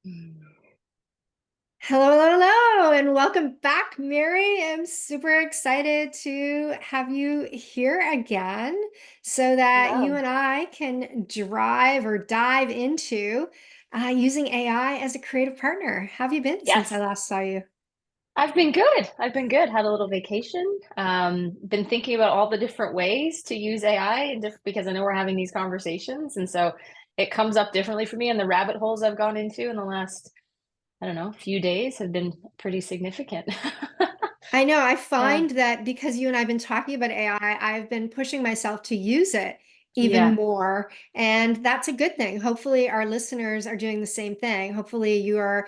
Hello, hello, hello, and welcome back, Mary. I'm super excited to have you here again so that you Hello. and I can drive or dive into using AI as a creative partner. How have you been since I Yes, last saw you? I've been good. I've been good. Had a little vacation. Been thinking about all the different ways to use AI and because I know we're having these conversations, and so it comes up differently for me. And the rabbit holes I've gone into in the last, I don't know, few days have been pretty significant. I know I Yeah. find that because you and I have been talking about AI, I've been pushing myself to use it even Yeah. more. And that's a good thing. Hopefully, our listeners are doing the same thing. Hopefully, you are,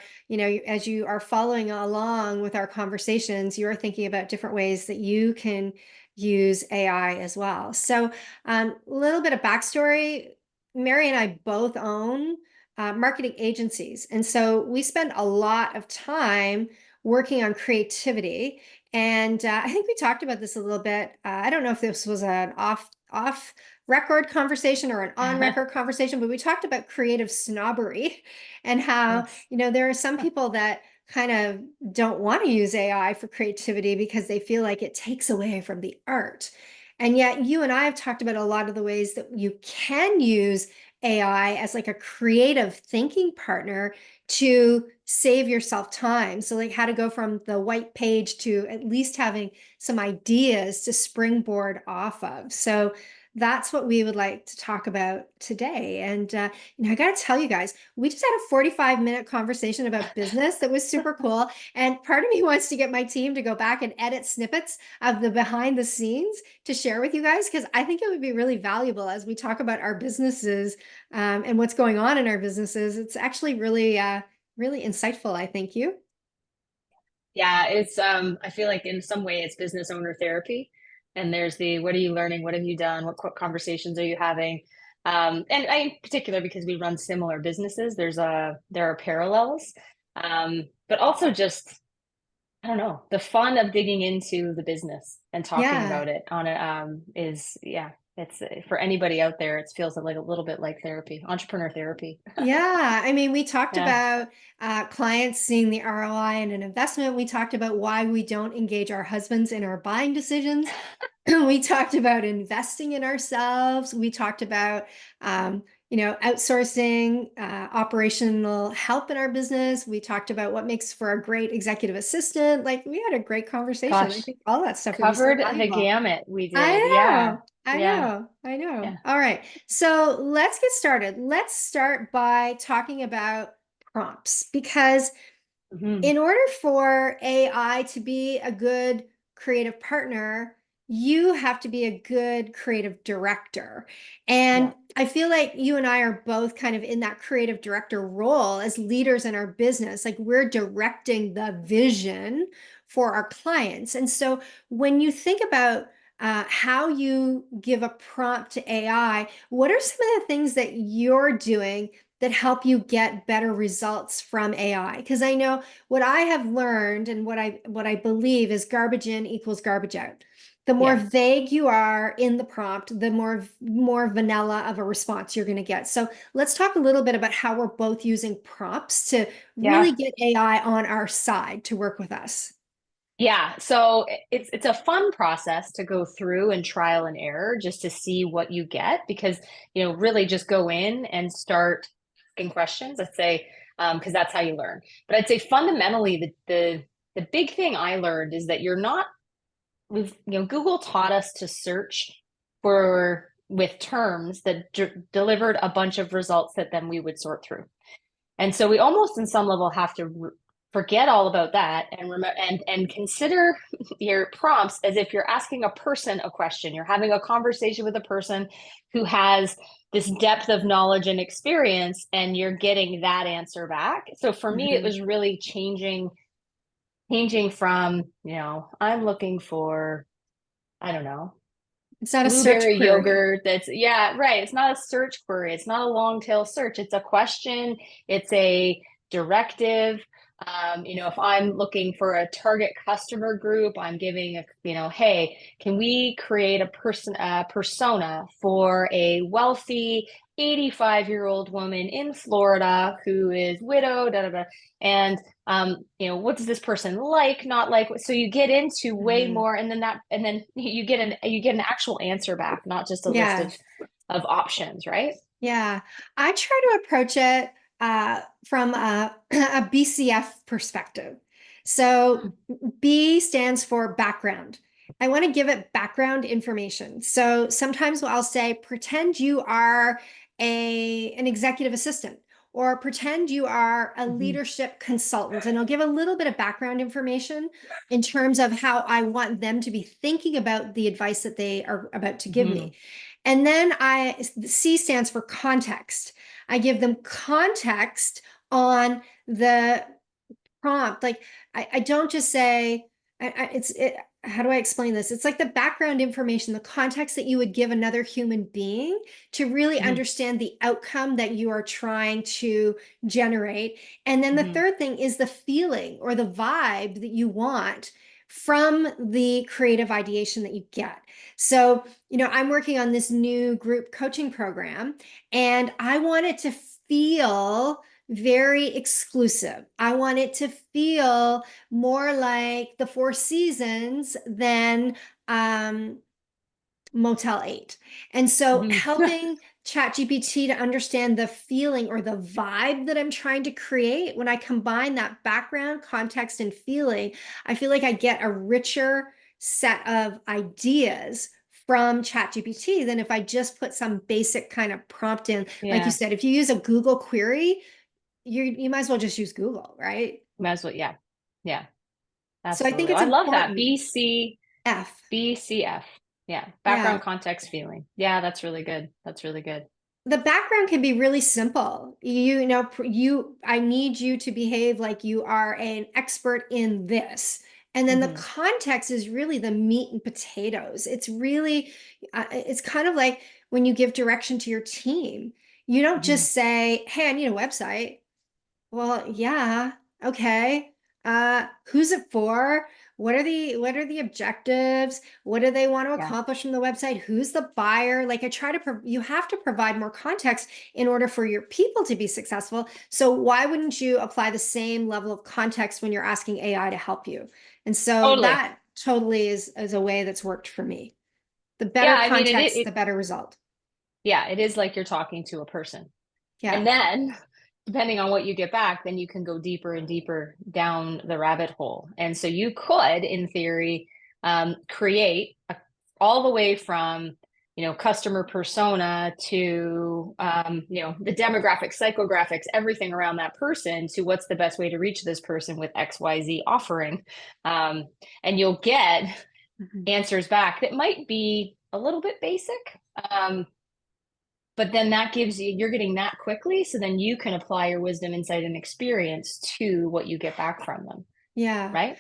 as you are following along with our conversations, you are thinking about different ways that you can use AI as well. So, a little bit of backstory. Mary and I both own marketing agencies. And so we spend a lot of time working on creativity. And I think we talked about this a little bit. I don't know if this was an off record conversation or an on record conversation, but we talked about creative snobbery and how, Yes. there are some people that kind of don't want to use AI for creativity because they feel like it takes away from the art. And yet you and I have talked about a lot of the ways that you can use AI as like a creative thinking partner to save yourself time. So, like how to go from the white page to at least having some ideas to springboard off of. So, that's what we would like to talk about today. And, I got to tell you guys, we just had a 45-minute conversation about business that was super cool. And part of me wants to get my team to go back and edit snippets of the behind the scenes to share with you guys, because I think it would be really valuable as we talk about our businesses and what's going on in our businesses. It's actually really insightful, I think you. Yeah, it's I feel like in some way it's business owner therapy. And there's the what are you learning? What have you done? What conversations are you having? And I, in particular, because we run similar businesses, there are parallels. But also just I don't know, the fun of digging into the business and talking Yeah. about it on it is yeah, it's for anybody out there, it feels like a little bit like therapy, entrepreneur therapy. Yeah. I mean, we talked Yeah. about clients seeing the ROI in an investment. We talked about why we don't engage our husbands in our buying decisions. We talked about investing in ourselves. We talked about, outsourcing operational help in our business. We talked about what makes for a great executive assistant. Like we had a great conversation. I Gosh, think all that stuff would be so covered the valuable. gamut we I did. Yeah. know. I Yeah. know. I know. Yeah. All right. So let's get started. Let's start by talking about prompts because Mhm. in order for AI to be a good creative partner, you have to be a good creative director. Yeah. And I feel like you and I are both kind of in that creative director role as leaders in our business. Like we're directing the vision for our clients. And so when you think about how you give a prompt to AI, what are some of the things that you're doing that help you get better results from AI? Because I know what I have learned and what I believe is garbage in equals garbage out. The more Yeah. vague you are in the prompt, the more vanilla of a response you're going to get. So let's talk a little bit about how we're both using prompts to really Yeah. get AI on our side to work with us. Yeah. So it's a fun process to go through and trial and error just to see what you get because really just go in and start asking questions. I'd say because that's how you learn. But I'd say fundamentally the big thing I learned is that you're not we've Google taught us to search for with terms that delivered a bunch of results that then we would sort through. And so we almost, in some level, have to forget all about that and and consider your prompts as if you're asking a person a question. You're having a conversation with a person who has this depth of knowledge and experience, and you're getting that answer back. So for me, it Mhm. was really changing from I'm looking for I don't know It's not a search blueberry query. yogurt that's yeah right it's not a search query, it's not a long tail search, it's a question, it's a directive, If I'm looking for a target customer group, I'm giving hey, can we create persona for a wealthy 85-year-old woman in Florida who is widowed, da, da, da. And what does this person like, not like? So you get into way Mhm. more, and then you get an actual answer back, not just a list Yeah. of options, right? Yeah, I try to approach it from a BCF perspective. So B stands for background. I want to give it background information. So sometimes I'll say, pretend you are an executive assistant, or pretend you are a Mhm. leadership consultant. And I'll give a little bit of background information in terms of how I want them to be thinking about the advice that they are about to give Mhm. me. And then C stands for context. I give them context on the prompt. Like I don't just say, how do I explain this? It's like the background information, the context that you would give another human being to really Mhm. understand the outcome that you are trying to generate. And then the Mhm. third thing is the feeling or the vibe that you want from the creative ideation that you get. So, I'm working on this new group coaching program, and I want it to feel very exclusive. I want it to feel more like the Four Seasons than um, Motel 8. And so Mhm. helping ChatGPT to understand the feeling or the vibe that I'm trying to create, when I combine that background, context, and feeling, I feel like I get a richer set of ideas from ChatGPT than if I just put some basic kind of prompt in. Like you Yeah. said, if you use a Google query, you might as well just use Google, right? Might as well, yeah. Yeah, So I think absolutely. Oh, it's I love that. important. F. BCF. Yeah. Yeah. Background context feeling. Yeah, that's really good. That's really good. The background can be really simple. I need you to behave like you are an expert in this. And then the Hmm. context is really the meat and potatoes. It's kind of like when you give direction to your team. You don't Hmm. just say, hey, I need a website. Well, yeah. Okay. Who's it for? What are the objectives? What do they want to Yeah. accomplish from the website? Who's the buyer? Like you have to provide more context in order for your people to be successful. So why wouldn't you apply the same level of context when you're asking AI to help you? And so Totally. that totally is a way that's worked for me. The better Yeah, I mean context, the better result. yeah, it is like you're talking to a person. Yeah. And then, depending on what you get back, then you can go deeper and deeper down the rabbit hole. And so you could, in theory, create all the way from customer persona to the demographics, psychographics, everything around that person, to what's the best way to reach this person with XYZ offering. Um, and you'll get Mhm. answers back that might be a little bit basic. But then that gives you're getting that quickly, so then you can apply your wisdom, insight, and experience to what you get back from them, Yeah. right?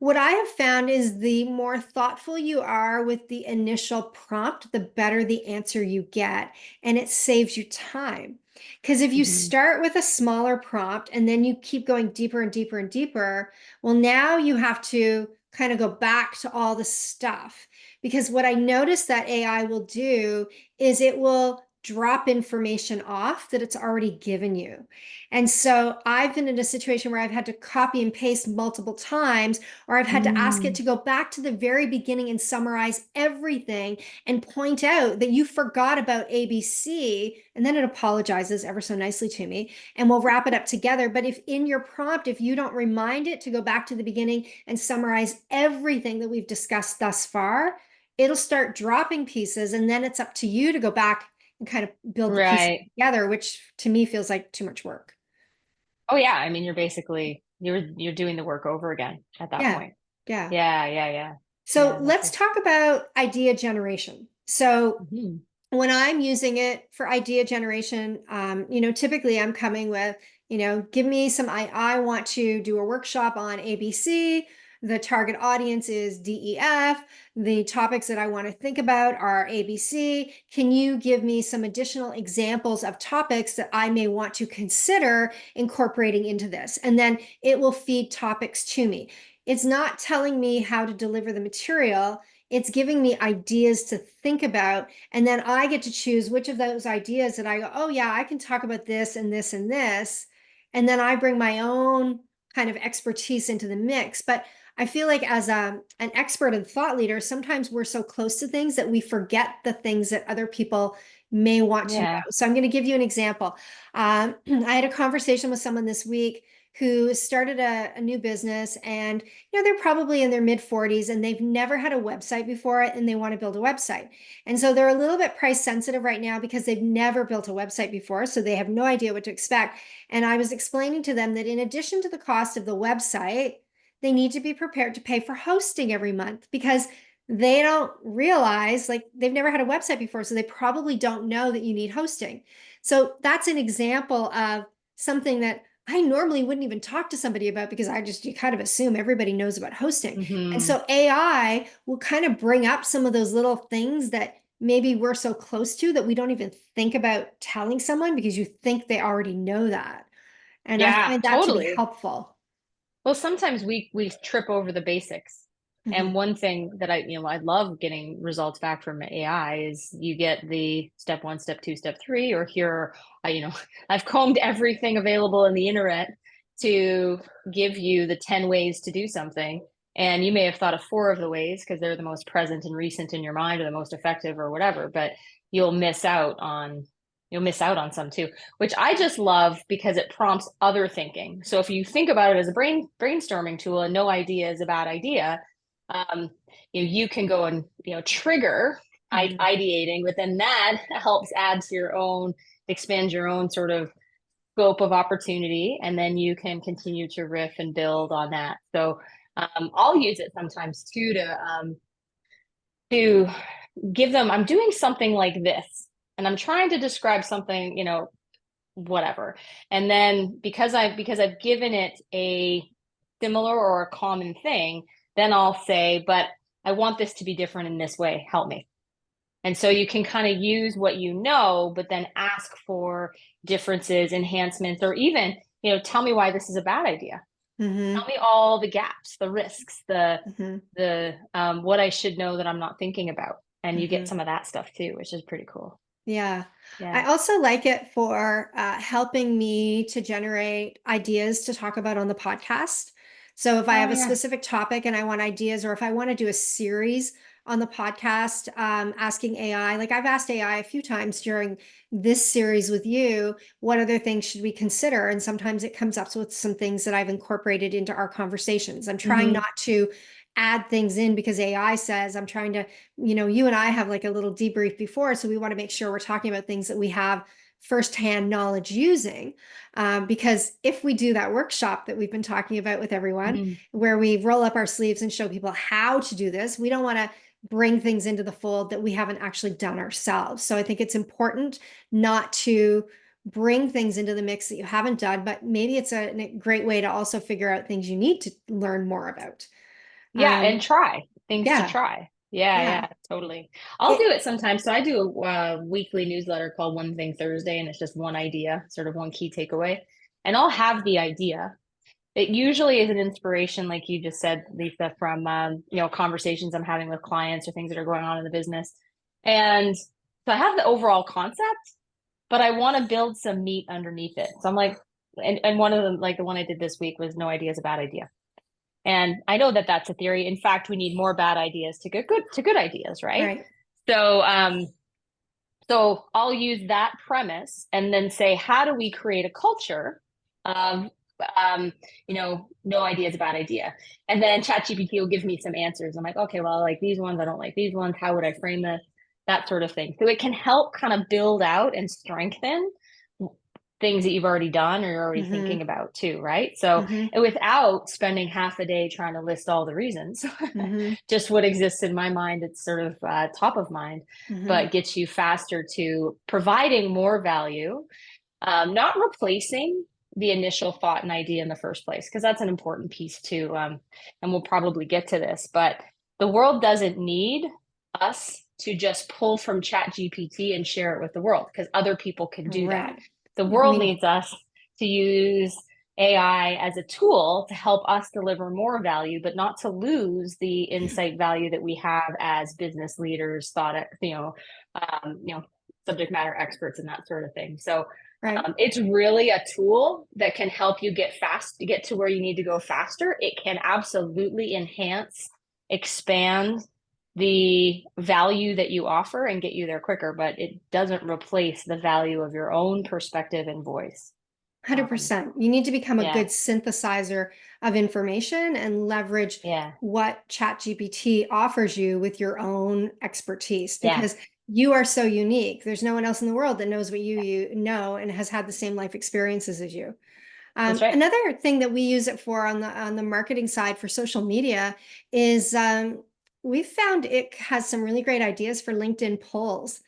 What I have found is the more thoughtful you are with the initial prompt, the better the answer you get, and it saves you time. Because if you Hmm. start with a smaller prompt and then you keep going deeper and deeper and deeper, well, now you have to kind of go back to all the stuff. Because what I noticed that AI will do is it will drop information off that it's already given you. And so I've been in a situation where I've had to copy and paste multiple times, or I've had to ask it Mm. to go back to the very beginning and summarize everything and point out that you forgot about ABC. And then it apologizes ever so nicely to me and we'll wrap it up together. But if in your prompt, if you don't remind it to go back to the beginning and summarize everything that we've discussed thus far, it'll start dropping pieces. And then it's up to you to go back and kind of build the pieces Right. together, which to me feels like too much work. Oh yeah. I mean, you're doing the work over again at that Yeah. point. Yeah. Yeah, yeah, yeah. So Yeah, let's talk about idea generation. So mhm. when I'm using it for idea generation, typically I'm coming with, give me some, I want to do a workshop on ABC. the target audience is DEF. The topics that I want to think about are ABC. Can you give me some additional examples of topics that I may want to consider incorporating into this? And then it will feed topics to me. It's not telling me how to deliver the material. It's giving me ideas to think about. And then I get to choose which of those ideas that I go, oh, yeah, I can talk about this and this and this. And then I bring my own kind of expertise into the mix. But I feel like as an expert and thought leader, sometimes we're so close to things that we forget the things that other people may want to know. Yeah. So I'm going to give you an example. I had a conversation with someone this week who started a new business, and they're probably in their mid 40s and they've never had a website before, and they want to build a website. And so they're a little bit price sensitive right now because they've never built a website before, so they have no idea what to expect. And I was explaining to them that in addition to the cost of the website, they need to be prepared to pay for hosting every month, because they don't realize, like, they've never had a website before, so they probably don't know that you need hosting. So that's an example of something that I normally wouldn't even talk to somebody about, because you kind of assume everybody knows about hosting. And Hmm. so AI will kind of bring up some of those little things that maybe we're so close to that we don't even think about telling someone, because you think they already know that. And I Yeah, find that to be totally. helpful. Well, sometimes we trip over the basics. And Hmm. one thing that I love getting results back from AI is you get the step one, step two, step three, or here, I've combed everything available in the internet to give you the 10 ways to do something. And you may have thought of four of the ways because they're the most present and recent in your mind or the most effective or whatever, but you'll miss out on you'll miss out on some too, which I just love because it prompts other thinking. So if you think about it as a brainstorming tool and no idea is a bad idea, um, you can go and trigger Hmm. ideating, but then that helps add to your own, expand your own sort of scope of opportunity, and then you can continue to riff and build on that. So I'll use it sometimes too to give them. I'm doing something like this, and I'm trying to describe something, whatever. And then because I've given it a similar or a common thing, then I'll say, but I want this to be different in this way. Help me. And so you can kind of use what you know, but then ask for differences, enhancements, or even, tell me why this is a bad idea. Hmm. Tell me all the gaps, the risks, Hmm. the what I should know that I'm not thinking about. And you get Hmm. some of that stuff too, which is pretty cool. Yeah. I Yeah. also like it for helping me to generate ideas to talk about on the podcast. So if I Oh have a yeah. specific topic and I want ideas, or if I want to do a series on the podcast, asking AI, like I've asked AI a few times during this series with you, what other things should we consider? And sometimes it comes up with some things that I've incorporated into our conversations. I'm trying Hmm. not to add things in because AI says. I'm trying to, you and I have like a little debrief before, so we want to make sure we're talking about things that we have firsthand knowledge using. Because if we do that workshop that we've been talking about with everyone, Hmm. where we roll up our sleeves and show people how to do this, we don't want to bring things into the fold that we haven't actually done ourselves. So I think it's important not to bring things into the mix that you haven't done, but maybe it's a great way to also figure out things you need to learn more about. Yeah, and Um, try things to yeah, try. Yeah, yeah. yeah, totally. I'll do It, it sometimes. So I do a weekly newsletter called One Thing Thursday, and it's just one idea, sort of one key takeaway. And I'll have the idea. It usually is an inspiration, like you just said, Lisa, from conversations I'm having with clients or things that are going on in the business. And so I have the overall concept, but I want to build some meat underneath it. So I'm like, and one of them, like the one I did this week, was no idea is a bad idea. And I know that that's a theory. In fact, we need more bad ideas to get good ideas, right? right. So so I'll use that premise and then say, how do we create a culture of no idea is a bad idea. And then ChatGPT will give me some answers. I'm like, okay, well, I like these ones, I don't like these ones. How would I frame this? That sort of thing. So it can help kind of build out and strengthen things that you've already done or you're already thinking Hmm. about too, right? So Hmm. without spending half a day trying to list all the reasons, Hmm. just what exists in my mind, it's sort of top of mind, Hmm. but gets you faster to providing more value, not replacing the initial thought and idea in the first place, because that's an important piece too. And we'll probably get to this, but the world doesn't need us to just pull from Chat GPT and share it with the world, because other people can do that. Right. The I world mean, needs us to use AI as a tool to help us deliver more value, but not to lose the insight value that we have as business leaders, subject matter experts and that sort of thing. So right. it's really a tool that can help you get to where you need to go faster. It can absolutely enhance, expand the value that you offer and get you there quicker, but it doesn't replace the value of your own perspective and voice. Um, 100%. You need to become a yeah, good synthesizer of information and leverage yeah, what ChatGPT offers you with your own expertise yeah, because you are so unique. There's no one else in the world that knows what you know and has had the same life experiences as you. that's right. Another thing that we use it for on the marketing side for social media is we found it has some really great ideas for LinkedIn polls.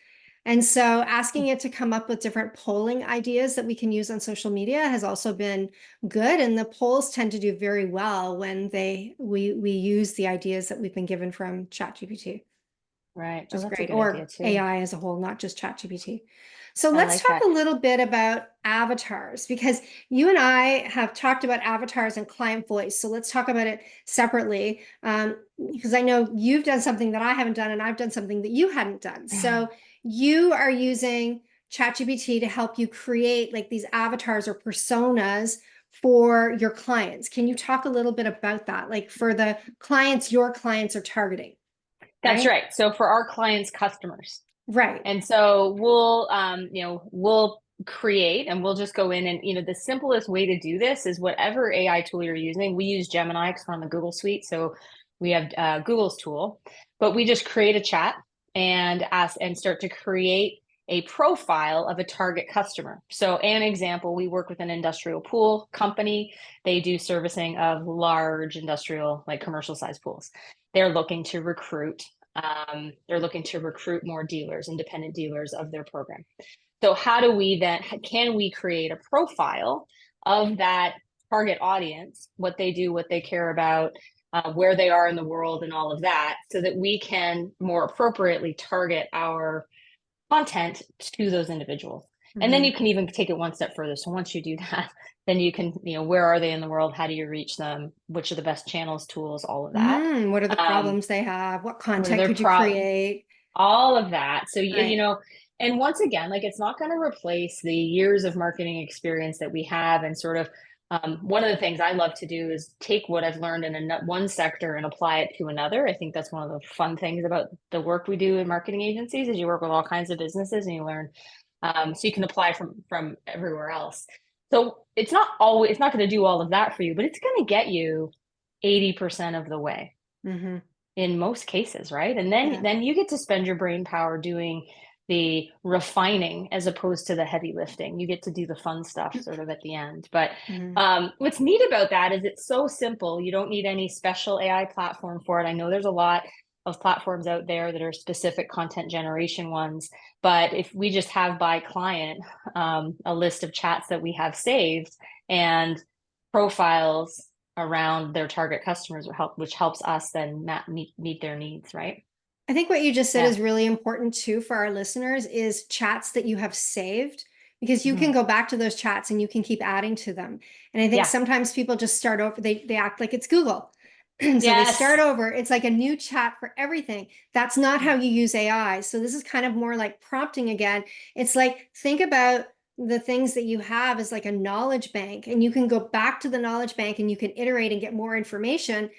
And so asking it to come up with different polling ideas that we can use on social media has also been good. And the polls tend to do very well when we use the ideas that we've been given from ChatGPT, Right. which Oh, is that's a great, good idea or too. AI as a whole, not just ChatGPT. So I let's like talk that. a little bit about avatars because you and I have talked about avatars and client voice. So let's talk about it separately because I know you've done something that I haven't done and I've done something that you hadn't done. So you are using ChatGPT to help you create like these avatars or personas for your clients. Can you talk a little bit about that? Like for the clients your clients are targeting, That's right? right. So for our clients' customers. Right. And so we'll create and we'll just go in and, the simplest way to do this is whatever AI tool you're using. We use Gemini because we're on the Google suite. So we have Google's tool, but we just create a chat and ask and start to create a profile of a target customer. So an example, we work with an industrial pool company. They do servicing of large industrial, like commercial size pools. They're looking to recruit more dealers, independent dealers of their program. So how do we then, can we create a profile of that target audience, what they do, what they care about, where they are in the world and all of that, so that we can more appropriately target our content to those individuals. And then Mhm. you can even take it one step further. So once you do that, then you can, where are they in the world? How do you reach them? Which are the best channels, tools, all of that. What are the Um, problems they have? What what are content their could you pro create? all of that. So, Right. and once again, like it's not going to replace the years of marketing experience that we have. And sort of one of the things I love to do is take what I've learned in one sector and apply it to another. I think that's one of the fun things about the work we do in marketing agencies is you work with all kinds of businesses and you learn. So you can apply from everywhere else. So it's not going to do all of that for you, but it's going to get you 80% of the way Hmm. in most cases, right? And then Yeah. then you get to spend your brain power doing the refining as opposed to the heavy lifting. You get to do the fun stuff sort of at the end. But Hmm. what's neat about that is it's so simple. You don't need any special AI platform for it. I know there's a lot of platforms out there that are specific content generation ones, but if we just have by client a list of chats that we have saved and profiles around their target customers, which helps us then meet their needs, right? I think what you just said Yeah. is really important too for our listeners is chats that you have saved because you can Mhm. go back to those chats and you can keep adding to them. And I think Yeah. sometimes people just start over, they act like it's Google. And so they Yes. start over. It's like a new chat for everything. That's not how you use AI. So this is kind of more like prompting again. It's like think about the things that you have as like a knowledge bank, and you can go back to the knowledge bank and you can iterate and get more information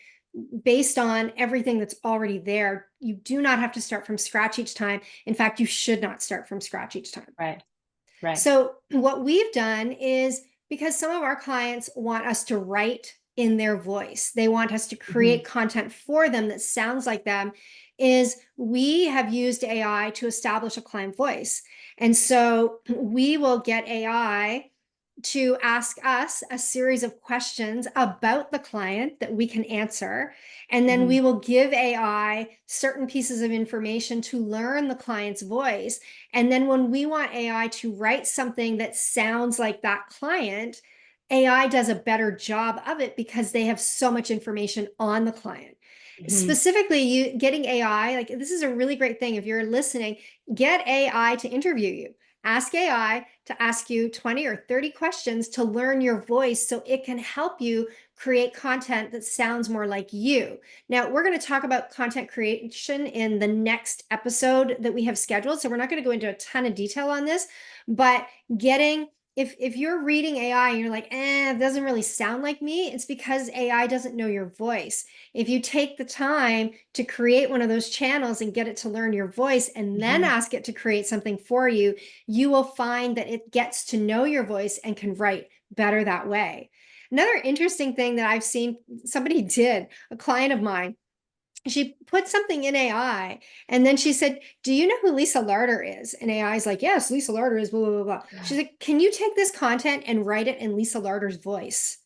based on everything that's already there. You do not have to start from scratch each time. In fact, you should not start from scratch each time. Right. Right. So, what we've done is because some of our clients want us to write in their voice, they want us to Mhm. create content for them that sounds like them, is we have used AI to establish a client voice. And so, we will get AI to ask us a series of questions about the client that we can answer. And then Mhm. we will give AI certain pieces of information to learn the client's voice. And then when we want AI to write something that sounds like that client, AI does a better job of it because they have so much information on the client. Mhm. Specifically, you getting AI, like this is a really great thing. If you're listening, get AI to interview you. Ask AI to ask you 20 or 30 questions to learn your voice so it can help you create content that sounds more like you. Now, we're going to talk about content creation in the next episode that we have scheduled. So, we're not going to go into a ton of detail on this, but getting if you're reading AI and you're like, it doesn't really sound like me, it's because AI doesn't know your voice. If you take the time to create one of those channels and get it to learn your voice and then Mhm. ask it to create something for you, you will find that it gets to know your voice and can write better that way. Another interesting thing that I've seen somebody did, a client of mine, she put something in AI and then she said, "Do you know who Lisa Larter is?" And AI is like, "Yes, Lisa Larter is blah, blah, blah, blah." She's like, "Can you take this content and write it in Lisa Larter's voice?"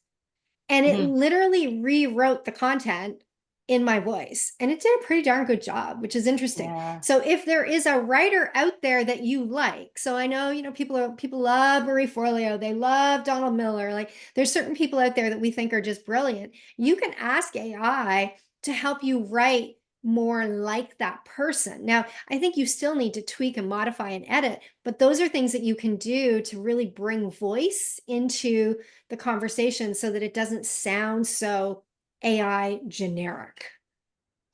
And it Mhm. literally rewrote the content in my voice. And it did a pretty darn good job, which is interesting. Yeah. So if there is a writer out there that you like, so I know, people love Marie Forleo, they love Donald Miller. Like there's certain people out there that we think are just brilliant. You can ask AI to help you write more like that person. Now, I think you still need to tweak and modify and edit, but those are things that you can do to really bring voice into the conversation so that it doesn't sound so AI generic.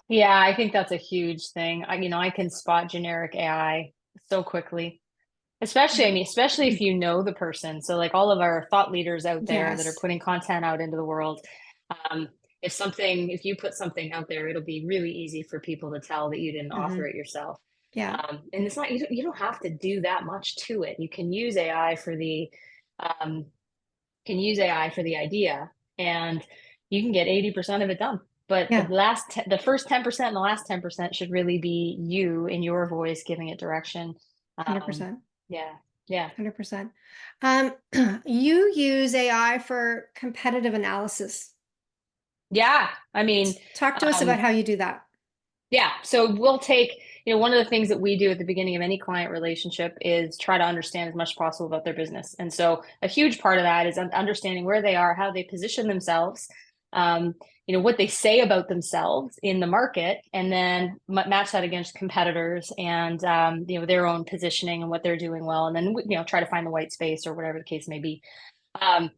Yeah, I think that's a huge thing. I can spot generic AI so quickly. Especially, I Yeah. mean, especially if you know the person. So, like all of our thought leaders out there that are Yes. putting content out into the world, um, if you put something out there, it'll be really easy for people to tell that you didn't Hmm. author it yourself. Yeah. And it's not, you don't have to do that much to it. You can use AI for um, the idea, and you can get 80% of it done. But Yeah. the first 10% and the last 10% should really be you in your voice giving it direction. Um, 100%. yeah, yeah, 100%. Um, you use AI for competitive analysis. yeah. I mean, Talk to us about um, how you do that. yeah. So we'll take, one of the things that we do at the beginning of any client relationship is try to understand as much as possible about their business. And so a huge part of that is understanding where they are, how they position themselves, um, what they say about themselves in the market, and then match that against competitors and, their own positioning and what they're doing well. And then, try to find the white space or whatever the case may be. Um,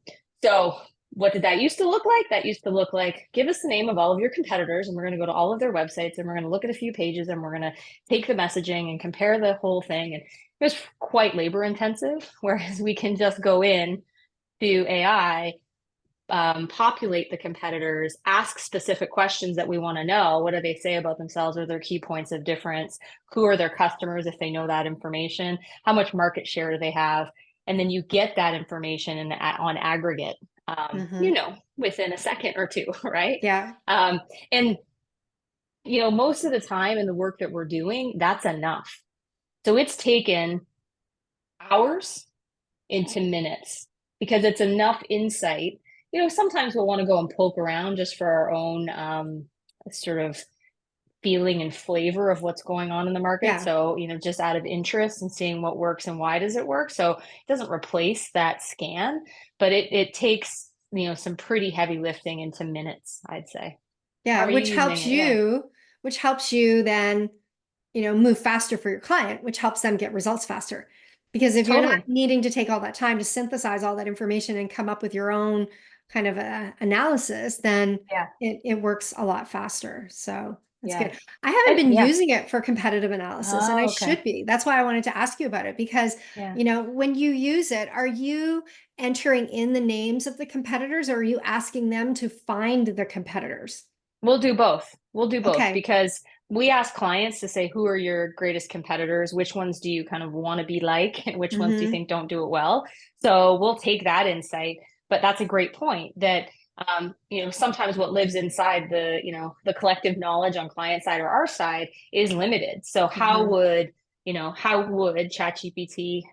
so what did that used to look like? That used to look like, give us the name of all of your competitors, and we're going to go to all of their websites, and we're going to look at a few pages, and we're going to take the messaging and compare the whole thing. And it was quite labor intensive. Whereas we can just go in to AI, populate the competitors, ask specific questions that we want to know. What do they say about themselves? Or their key points of difference? Who are their customers if they know that information? How much market share do they have? And then you get that information on aggregate, Hmm. within a second or two, right? Yeah. Um, and most of the time in the work that we're doing, that's enough. So it's taken hours into minutes because it's enough insight. Sometimes we'll want to go and poke around just for our own, sort of feeling and flavor of what's going on in the market. Yeah. So, just out of interest and seeing what works and why does it work. So it doesn't replace that scan, but it takes, some pretty heavy lifting into minutes, I'd say. How Yeah. are you using it? Yeah, Which helps you then move faster for your client, which helps them get results faster. Because if you're not totally. needing to take all that time to synthesize all that information and come up with your own kind of analysis, then Yeah. it works a lot faster. So that's Yeah. good. I haven't And been yeah. using it for competitive analysis, and I Oh, okay. should be. That's why I wanted to ask you about it because, Yeah. when you use it, are you entering in the names of the competitors or are you asking them to find the competitors? We'll do both. We'll do both Okay. because we ask clients to say, who are your greatest competitors? Which ones do you kind of want to be like? And which ones do you Hmm. think don't do it well? So we'll take that insight. But that's a great point that, sometimes what lives inside the collective knowledge on client side or our side is limited. So Hmm. how would ChatGPT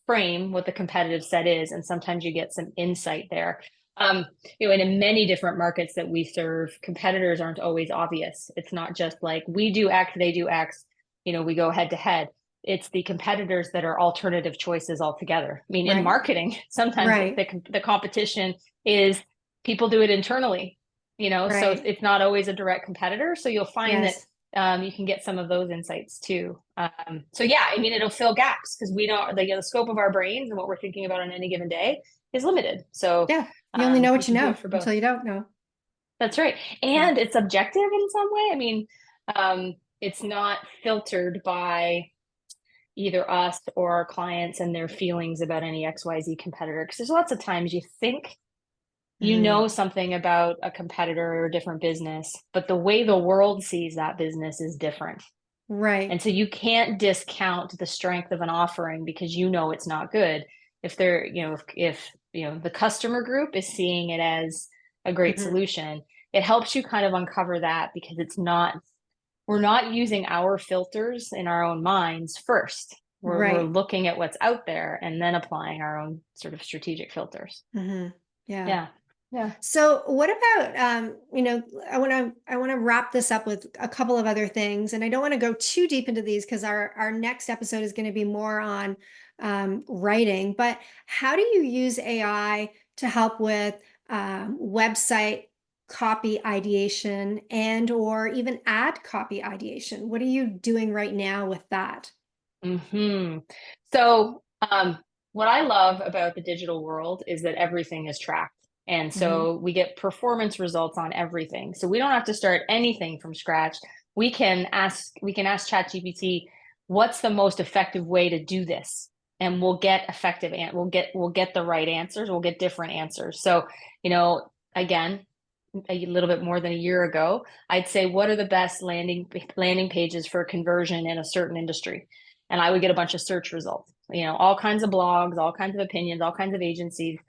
frame what the competitive set is? And sometimes you get some insight there. um, and in many different markets that we serve, competitors aren't always obvious. It's not just like we do X, they do X, we go head to head. it's the competitors that are alternative choices altogether. I mean, in Right. marketing, sometimes Right. the competition is people do it internally, so Right. it's not always a direct competitor. So you'll find that Yes. you can get some of those insights too. So yeah, I mean, it'll fill gaps because we don't, the scope of our brains and what we're thinking about on any given day is limited. So Yeah. You only know we what you can do know it for both. until you don't know. That's right. Yeah. And it's objective in some way. I mean, it's not filtered by either us or our clients and their feelings about any XYZ competitor. Because there's lots of times you think you Hmm. know something about a competitor or a different business, but the way the world sees that business is different. Right. And so you can't discount the strength of an offering because you know it's not good. If they're, if the customer group is seeing it as a great Hmm. solution, it helps you kind of uncover that because we're not using our filters in our own minds first. We're Right. looking at what's out there and then applying our own sort of strategic filters. Hmm. Yeah. Yeah. Yeah. So what about I want to wrap this up with a couple of other things, and I don't want to go too deep into these because our next episode is going to be more on writing. But how do you use AI to help with website copy ideation and or even ad copy ideation? What are you doing right now with that? Hmm. So, what I love about the digital world is that everything is tracked. And Hmm. so we get performance results on everything. So we don't have to start anything from scratch. We can ask ChatGPT, what's the most effective way to do this? And we'll get effective and we'll get the right answers. We'll get different answers. So, again, a little bit more than a year ago, I'd say, what are the best landing pages for conversion in a certain industry? And I would get a bunch of search results, all kinds of blogs, all kinds of opinions, all kinds of agencies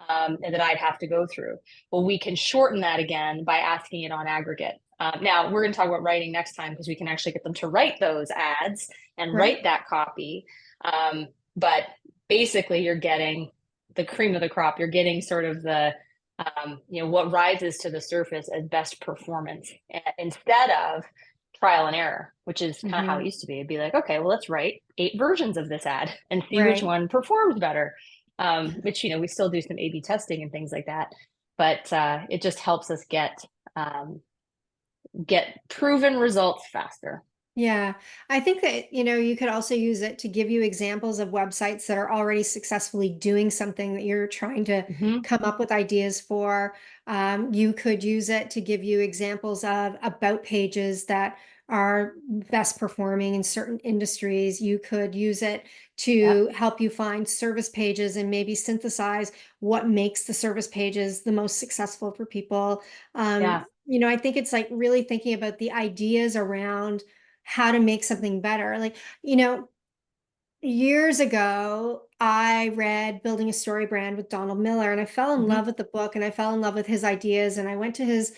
that I'd have to go through. Well, we can shorten that again by asking it on aggregate. Now, we're going to talk about writing next time because we can actually get them to write those ads and Right. write that copy. But basically, you're getting the cream of the crop. You're getting sort of what rises to the surface as best performance instead of trial and error, which is kind of how it Hmm. used to be. It'd be like, okay, well, let's write 8 versions of this ad and see which Right. one performs better. Which, we still do some A/B testing and things like that, but it just helps us um, get proven results faster. Yeah, I think that, you could also use it to give you examples of websites that are already successfully doing something that you're trying to Hmm. come up with ideas for. You could use it to give you examples of about pages that are best performing in certain industries. You could use it Yeah. to help you find service pages and maybe synthesize what makes the service pages the most successful for people. Yeah. I think it's like really thinking about the ideas around how to make something better. Like, you know, years ago, I read Building a Story Brand with Donald Miller, and I fell in Hmm. love with the book and I fell in love with his ideas. And I went to his,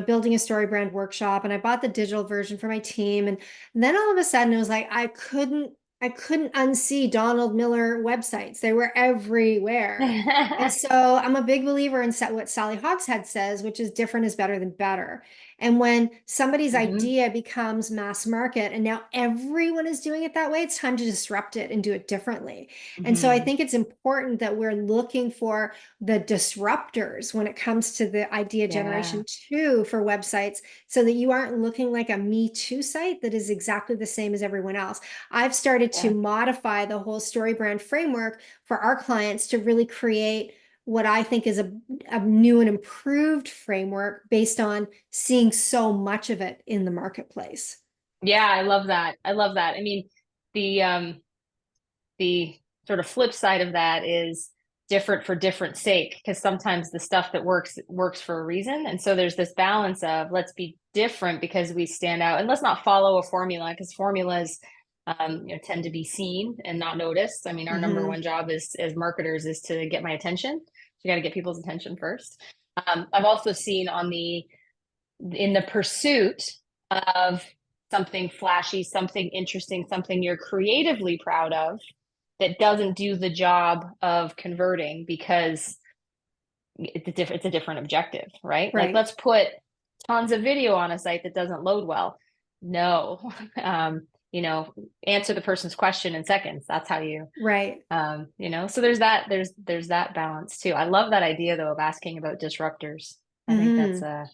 Building a Story Brand workshop, and I bought the digital version for my team. And then all of a sudden it was like I couldn't unsee Donald Miller websites. They were everywhere. And so I'm a big believer in what Sally Hogshead says, which is different is better than better. And when somebody's Hmm. idea becomes mass market and now everyone is doing it that way, it's time to disrupt it and do it differently. And so I Hmm. think it's important that we're looking for the disruptors when it comes to the idea Yeah. generation too for websites, so that you aren't looking like a Me Too site that is exactly the same as everyone else. I've started to Yeah. modify the whole story brand framework for our clients to really create what I think is a new and improved framework based on seeing so much of it in the marketplace. Yeah, I love that. I love that. I mean, the sort of flip side of that is different for different sake because sometimes the stuff that works for a reason, and so there's this balance of let's be different because we stand out and let's not follow a formula because formulas tend to be seen and not noticed. I mean, our number Hmm. one job as marketers is to get my attention. You got to get people's attention first. I've also seen in the pursuit of something flashy, something interesting, something you're creatively proud of that doesn't do the job of converting because it's a different objective, right? Like Right. let's put tons of video on a site that doesn't load well. No. answer the person's question in seconds. That's how you, Right. so there's that balance too. I love that idea though of asking about disruptors. I think Hmm.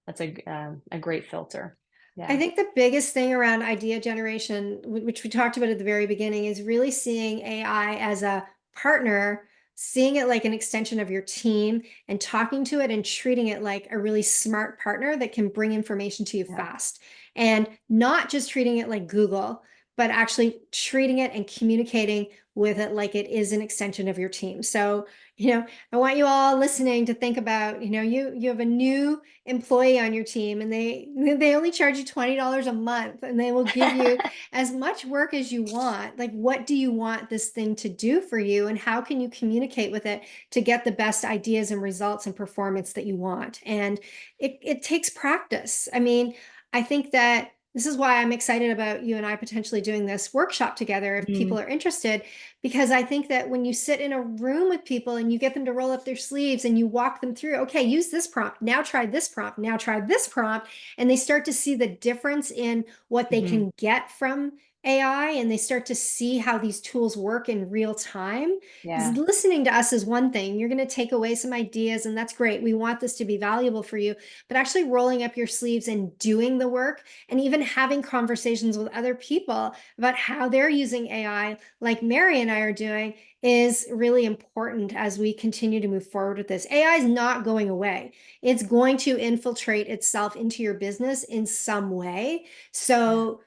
that's a great filter. I Yeah. think the biggest thing around idea generation, which we talked about at the very beginning, is really seeing AI as a partner, seeing it like an extension of your team, and talking to it and treating it like a really smart partner that can bring information to you Yeah. fast. And not just treating it like Google, but actually treating it and communicating with it like it is an extension of your team. So, I want you all listening to think about, you have a new employee on your team, and they only charge you $20 a month, and they will give you as much work as you want. Like, what do you want this thing to do for you, and how can you communicate with it to get the best ideas and results and performance that you want? And it takes practice. I mean, I think that this is why I'm excited about you and I potentially doing this workshop together if Mm, people are interested, because I think that when you sit in a room with people and you get them to roll up their sleeves and you walk them through, okay, use this prompt, now try this prompt, now try this prompt, and they start to see the difference in what they mhm. can get from AI, and they start to see how these tools work in real time. Because Yeah. listening to us is one thing. You're going to take away some ideas, and that's great. We want this to be valuable for you. But actually rolling up your sleeves and doing the work, and even having conversations with other people about how they're using AI, like Mary and I are doing, is really important as we continue to move forward with this. AI is not going away. It's going to infiltrate itself into your business in some way. Yeah. So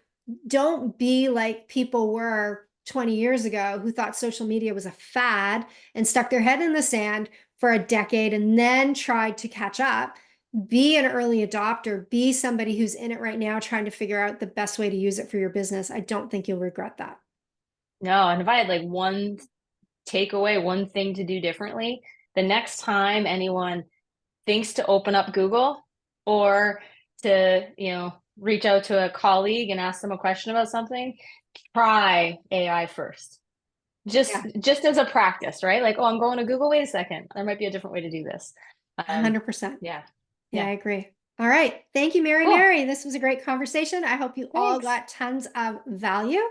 don't be like people were 20 years ago who thought social media was a fad and stuck their head in the sand for a decade and then tried to catch up. Be an early adopter, be somebody who's in it right now trying to figure out the best way to use it for your business. I don't think you'll regret that. No, and if I had like one takeaway, one thing to do differently, the next time anyone thinks to open up Google or to, reach out to a colleague and ask them a question about something, try AI first. Just Yeah, just as a practice, right? Like, oh, I'm going to Google. Wait a second. There might be a different way to do this. Um, 100%. yeah. Yeah, Yeah. I agree. All right. Thank you, Mary. Cool. Mary, this was a great conversation. I hope you all Thanks. got tons of value.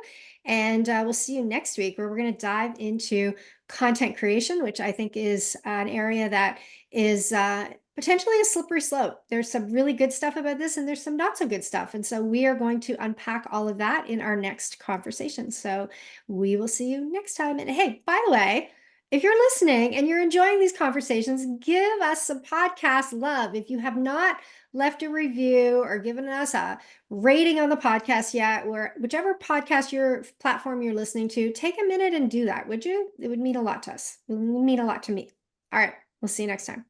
And we'll see you next week, where we're going to dive into content creation, which I think is an area that is potentially a slippery slope. There's some really good stuff about this, and there's some not so good stuff. And so we are going to unpack all of that in our next conversation. So we will see you next time. And hey, by the way, if you're listening and you're enjoying these conversations, give us some podcast love. If you have not left a review or given us a rating on the podcast yet, or whichever podcast your platform you're listening to, take a minute and do that, would you? It would mean a lot to us. It would mean a lot to me. All right, we'll see you next time.